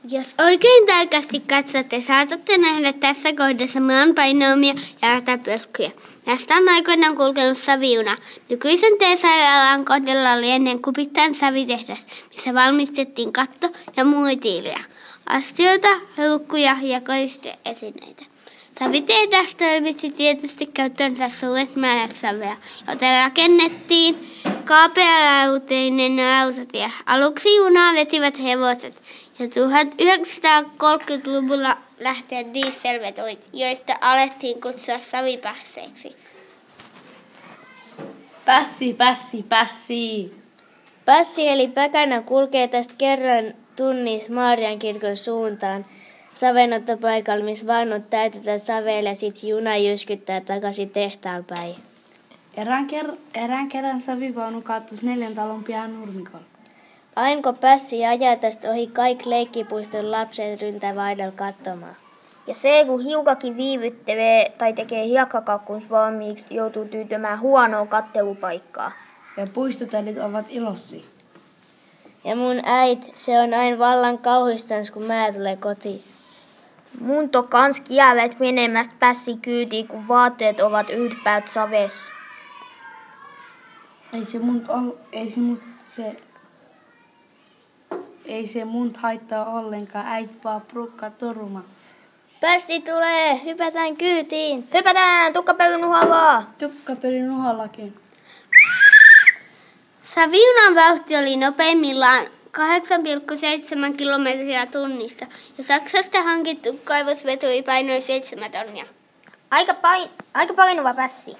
Jos oikein tarkasti katsotte, saatatte nähdä tässä kohdassa maan painoamia ja ratapölkkyjä. Tästä on aikoinaan kulkenut savijuna. Nykyisen T-sairaalan kohdalla oli ennen Kupittaan savitehdas, missä valmistettiin katto ja muutiilia, astioita, ruukkuja ja koristeesineitä. Savitehdas tarvitsi tietysti käyttöönsä suuret määrät savea, joten rakennettiin kapearauteinen rautatie. Aluksi junaa vetivät hevoset ja 1930-luvulla lähtivät dieselveturit, joista alettiin kutsua savipässeiksi. Pässi. Pässi eli päkänä kulkee tästä kerran tunnissa Maariankirkon suuntaan savenottopaikalle, missä vaunut täytetään saveilla ja sitten juna jyskyttää takaisin tehtaalle päin. Erään kerran savivaunu kaatui 4 talon pian nurmikolla. Aina kun Pässi ajaa tästä ohi, kaikki leikkipuiston lapset ryntää vaidalla katsomaan. Ja se, kun hiukakin viivyttelee tai tekee hiekkakakkunsa valmiiksi, joutuu tyytymään huonoa kattelupaikkaa. Ja puistotädit ovat ilossi. Ja mun äit, se on aina vallan kauhistans, kun mä tulee kotiin. Mun kans kiellet menemästä Pässi kyytiin, kun vaatteet ovat ylpäät saves. Ei se mun haittaa ollenkaan, äit vaan prukka toruma. Pässi tulee, hypätään kyytiin. Hypätään, tukkapelyn uhalla. Tukkapelin uhallakin. Savijunan vauhti oli nopeimmillaan 8,7 kilometriä tunnissa ja Saksasta hankittu kaivosveturi painoi 7 tonnia. Aika painava Pässi.